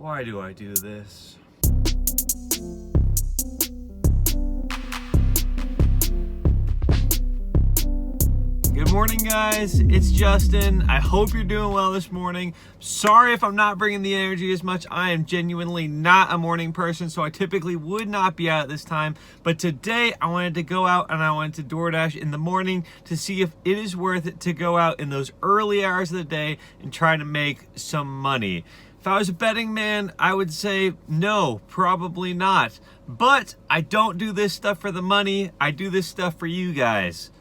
Why do I do this? Good morning, guys. It's Justin. I hope you're doing well this morning. Sorry if I'm not bringing the energy as much. I am genuinely not a morning person, so I typically would not be out at this time. But today I wanted to go out and I wanted to DoorDash in the morning to see if it is worth it to go out in those early hours of the day and try to make some money. If I was a betting man, I would say no, probably not. But I don't do this stuff for the money. I do this stuff for you guys.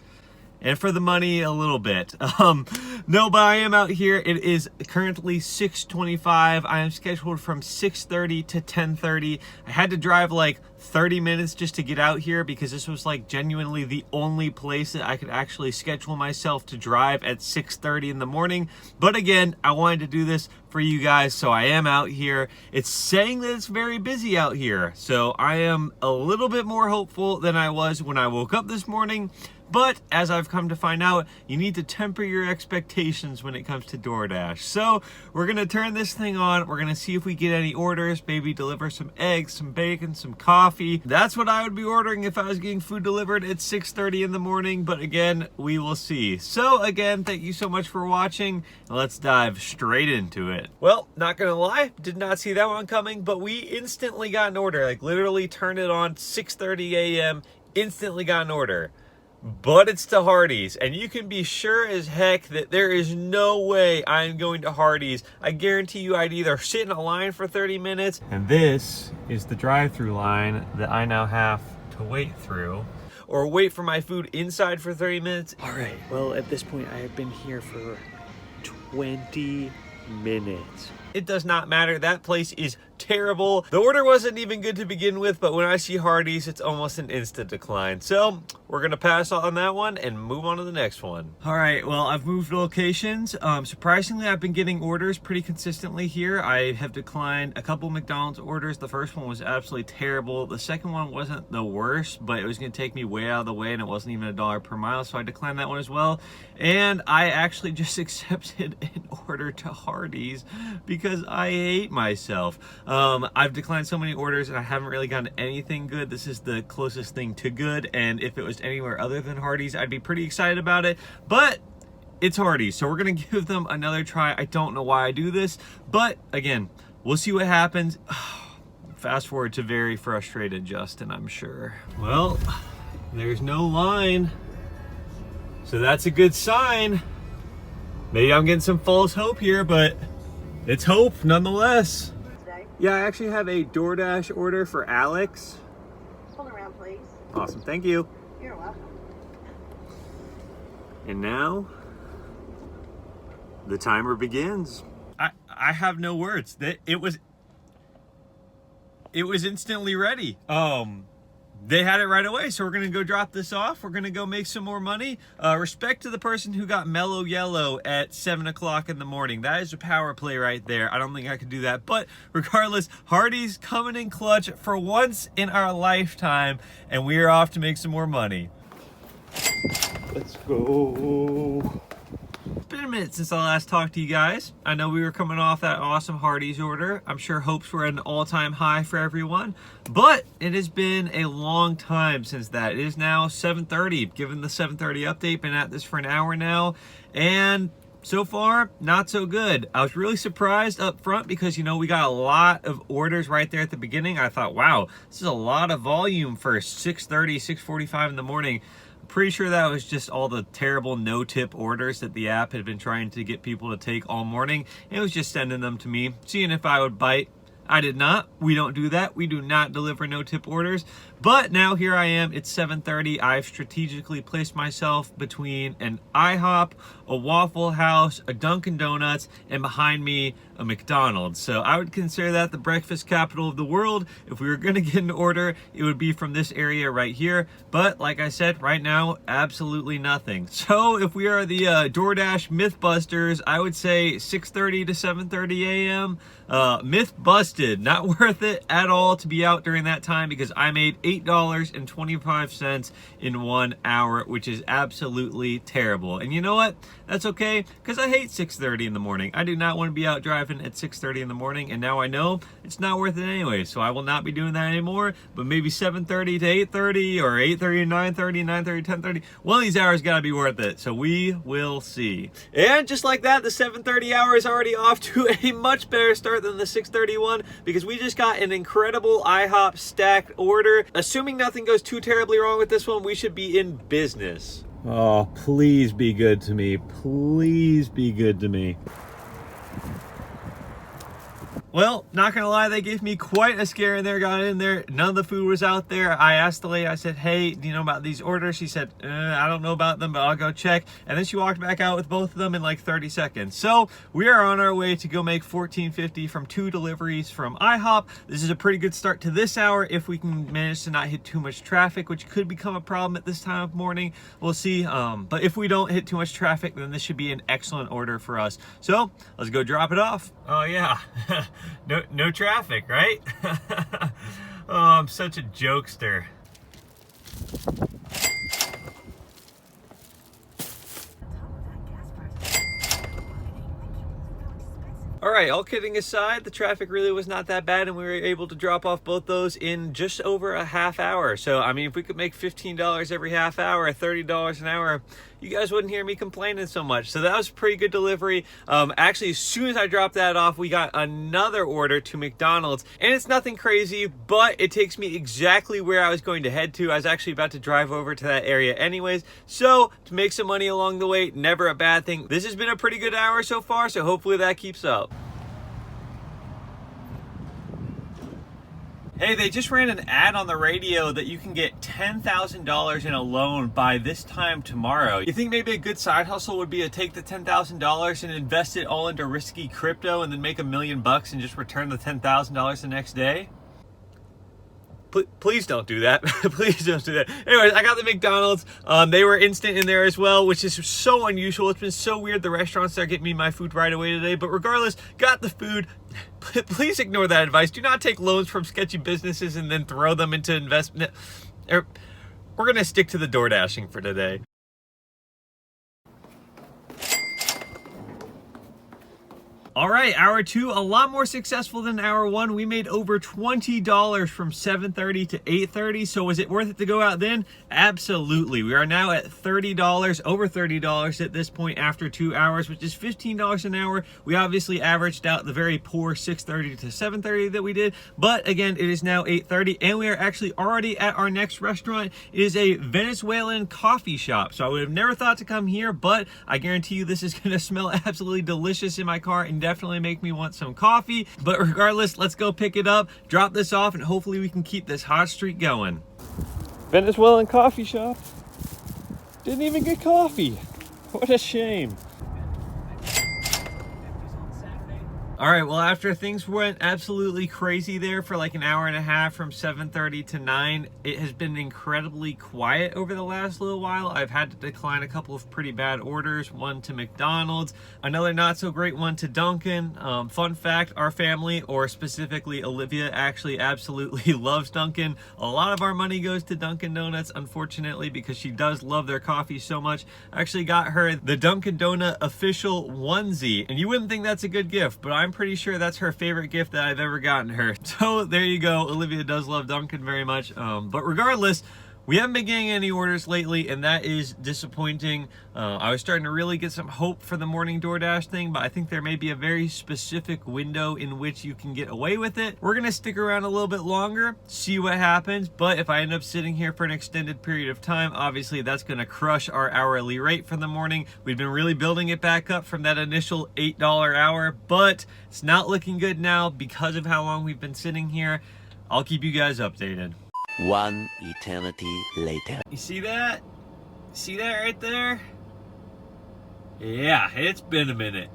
And for the money, a little bit. No, but I am out here. It is currently 6:25. I am scheduled from 6:30 to 10:30. I had to drive like 30 minutes just to get out here because this was like genuinely the only place that I could actually schedule myself to drive at 6:30 in the morning. But again, I wanted to do this for you guys, so I am out here. It's saying that it's very busy out here, so I am a little bit more hopeful than I was when I woke up this morning. But as I've come to find out, you need to temper your expectations when it comes to DoorDash. So we're gonna turn this thing on. We're gonna see if we get any orders, maybe deliver some eggs, some bacon, some coffee. That's what I would be ordering if I was getting food delivered at 6:30 in the morning. But again, we will see. So again, thank you so much for watching. Let's dive straight into it. Well, not gonna lie, did not see that one coming, but we instantly got an order. Like literally turned it on 6:30 a.m., instantly got an order. But it's to Hardee's, and you can be sure as heck that there is no way I'm going to Hardee's. I guarantee you I'd either sit in a line for 30 minutes, and this is the drive-through line that I now have to wait through, or wait for my food inside for 30 minutes. All right, well, at this point, I have been here for 20 minutes. It does not matter. That place is terrible. The order wasn't even good to begin with, but when I see Hardee's, it's almost an instant decline. So we're gonna pass on that one and move on to the next one. All right, well, I've moved locations. Surprisingly, I've been getting orders pretty consistently here. I have declined a couple McDonald's orders. The first one was absolutely terrible. The second one wasn't the worst, but it was gonna take me way out of the way and it wasn't even $1 per mile, so I declined that one as well. And I actually just accepted an order to Hardee's because I hate myself. I've declined so many orders and I haven't really gotten anything good. This is the closest thing to good, and if it was anywhere other than Hardee's, I'd be pretty excited about it, but it's Hardee's, so we're gonna give them another try. I don't know why I do this, but again, we'll see what happens. Fast forward to very frustrated Justin, I'm sure. Well, there's no line, so that's a good sign. Maybe I'm getting some false hope here, but it's hope nonetheless. Yeah, I actually have a DoorDash order for Alex. Hold around, please. Awesome, thank you. You're welcome. And now, the timer begins. I have no words. It was instantly ready. They had it right away, so we're gonna go drop this off. We're gonna go make some more money. Respect to the person who got mellow yellow at 7 o'clock in the morning. That is a power play right there. I don't think I could do that, but regardless, Hardee's coming in clutch for once in our lifetime, and we are off to make some more money. Let's go. It's been a minute since I last talked to you guys. I know we were coming off that awesome Hardee's order. I'm sure hopes were at an all-time high for everyone, but it has been a long time since that. It is now 7:30. Given the 7:30 update, been at this for an hour now, and so far, not so good. I was really surprised up front because, you know, we got a lot of orders right there at the beginning. I thought, wow, this is a lot of volume for 6:30, 6:45 in the morning. Pretty sure that was just all the terrible no-tip orders that the app had been trying to get people to take all morning. It was just sending them to me, seeing if I would bite. I did not. We don't do that. We do not deliver no-tip orders. But now here I am. It's 7:30. I've strategically placed myself between an IHOP, a Waffle House, a Dunkin' Donuts, and behind me, a McDonald's. So I would consider that the breakfast capital of the world. If we were going to get an order, it would be from this area right here. But like I said, right now, absolutely nothing. So if we are the DoorDash Mythbusters, I would say 6:30 to 7:30 a.m. Myth busted. wasted. Not worth it at all to be out during that time because I made $8.25 in 1 hour, which is absolutely terrible. And you know what? That's okay, because I hate 6:30 in the morning. I do not want to be out driving at 6:30 in the morning, and now I know it's not worth it anyway, so I will not be doing that anymore. But maybe 7:30 to 8:30 or 8:30 to 9:30, 9:30 to 10:30. One of these hours got to be worth it, so we will see. And just like that, the 7:30 hour is already off to a much better start than the 6:30 one, because we just got an incredible IHOP stacked order. Assuming nothing goes too terribly wrong with this one, we should be in business. Oh, please be good to me. Please be good to me. Well, not gonna lie, they gave me quite a scare in there. Got in there, none of the food was out there. I asked the lady, I said, hey, do you know about these orders? She said, I don't know about them, but I'll go check. And then she walked back out with both of them in like 30 seconds. So we are on our way to go make $14.50 from 2 deliveries from IHOP. This is a pretty good start to this hour if we can manage to not hit too much traffic, which could become a problem at this time of morning. We'll see. But if we don't hit too much traffic, then this should be an excellent order for us. So let's go drop it off. Oh yeah. No traffic, right? Oh, I'm such a jokester. All right, all kidding aside, the traffic really was not that bad, and we were able to drop off both those in just over a half hour. So, I mean, if we could make $15 every half hour, $30 an hour, you guys wouldn't hear me complaining so much. So that was a pretty good delivery. Actually, as soon as I dropped that off, we got another order to McDonald's, and it's nothing crazy, but it takes me exactly where I was going to head to. I was actually about to drive over to that area anyways. So to make some money along the way, never a bad thing. This has been a pretty good hour so far, so hopefully that keeps up. Hey, they just ran an ad on the radio that you can get $10,000 in a loan by this time tomorrow. You think maybe a good side hustle would be to take the $10,000 and invest it all into risky crypto and then make $1 million and just return the $10,000 the next day? Please don't do that. Please don't do that. Anyways, I got the McDonald's. They were instant in there as well, which is so unusual. It's been so weird. The restaurants are getting me my food right away today. But regardless, got the food. Please ignore that advice. Do not take loans from sketchy businesses and then throw them into investment. We're going to stick to the DoorDashing for today. All right, hour 2, a lot more successful than hour 1. We made over $20 from 7:30 to 8:30. So was it worth it to go out then? Absolutely. We are now at $30, over $30 at this point after 2 hours, which is $15 an hour. We obviously averaged out the very poor 6:30 to 7:30 that we did. But again, it is now 8:30 and we are actually already at our next restaurant. It is a Venezuelan coffee shop. So I would have never thought to come here, but I guarantee you this is going to smell absolutely delicious in my car and definitely make me want some coffee. But regardless, let's go pick it up, drop this off, and hopefully we can keep this hot streak going. Venezuelan coffee shop. Didn't even get coffee. What a shame. All right, well, after things went absolutely crazy there for like an hour and a half from 7:30 to 9, it has been incredibly quiet over the last little while. I've had to decline a couple of pretty bad orders, one to McDonald's, another not so great one to Dunkin'. Fun fact, our family, or specifically Olivia, actually absolutely loves Dunkin'. A lot of our money goes to Dunkin' Donuts, unfortunately, because she does love their coffee so much. I actually got her the Dunkin' Donut official onesie, and you wouldn't think that's a good gift, but I'm pretty sure that's her favorite gift that I've ever gotten her. So there you go. Olivia does love Dunkin' very much. But regardless, we haven't been getting any orders lately, and that is disappointing. I was starting to really get some hope for the morning DoorDash thing, but I think there may be a very specific window in which you can get away with it. We're going to stick around a little bit longer, see what happens, but if I end up sitting here for an extended period of time, obviously that's going to crush our hourly rate for the morning. We've been really building it back up from that initial $8 hour, but it's not looking good now because of how long we've been sitting here. I'll keep you guys updated. One eternity later. You see that? See that right there? Yeah, it's been a minute.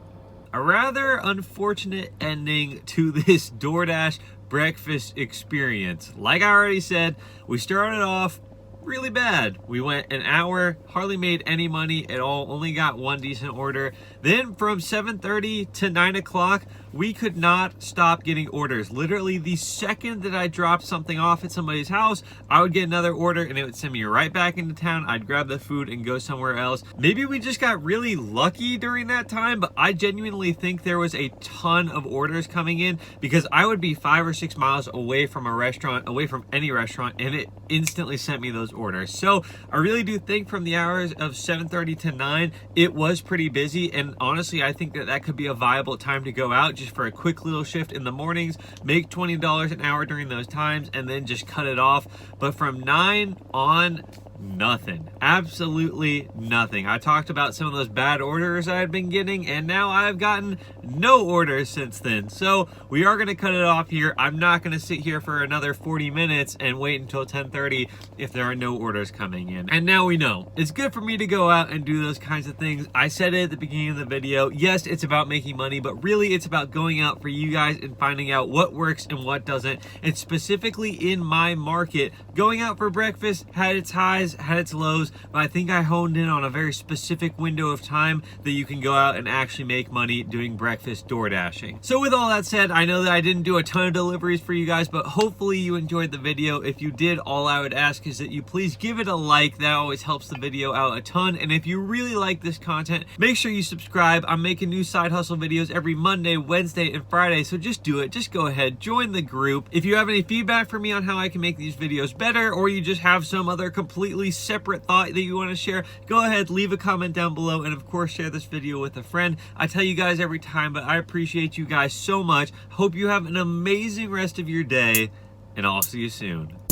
A rather unfortunate ending to this DoorDash breakfast experience. Like I already said, we started off really bad. We went an hour, hardly made any money at all, only got one decent order. Then from 7:30 to 9 o'clock, we could not stop getting orders. Literally the second that I dropped something off at somebody's house, I would get another order and it would send me right back into town. I'd grab the food and go somewhere else. Maybe we just got really lucky during that time, but I genuinely think there was a ton of orders coming in because I would be 5 or 6 miles away from a restaurant, away from any restaurant, and it instantly sent me those orders. So I really do think from the hours of 7:30 to 9, it was pretty busy. And honestly, I think that that could be a viable time to go out just for a quick little shift in the mornings, make $20 an hour during those times, and then just cut it off. But from 9 on, nothing, absolutely nothing. I talked about some of those bad orders I had been getting, and now I've gotten no orders since then. So we are going to cut it off here. I'm not going to sit here for another 40 minutes and wait until 10:30 if there are no orders coming in. And now we know it's good for me to go out and do those kinds of things. I said it at the beginning of the video. Yes, it's about making money, but really it's about going out for you guys and finding out what works and what doesn't. And specifically in my market, going out for breakfast had its highs, had its lows, but I think I honed in on a very specific window of time that you can go out and actually make money doing breakfast DoorDashing. So with all that said, I know that I didn't do a ton of deliveries for you guys, but hopefully you enjoyed the video. If you did, all I would ask is that you please give it a like. That always helps the video out a ton. And if you really like this content, make sure you subscribe. I'm making new side hustle videos every Monday, Wednesday, and Friday, so just do it. Just go ahead, join the group. If you have any feedback for me on how I can make these videos better, or you just have some other completely separate thought that you want to share, go ahead, leave a comment down below, and of course share this video with a friend. I tell you guys every time, but I appreciate you guys so much. Hope you have an amazing rest of your day, and I'll see you soon.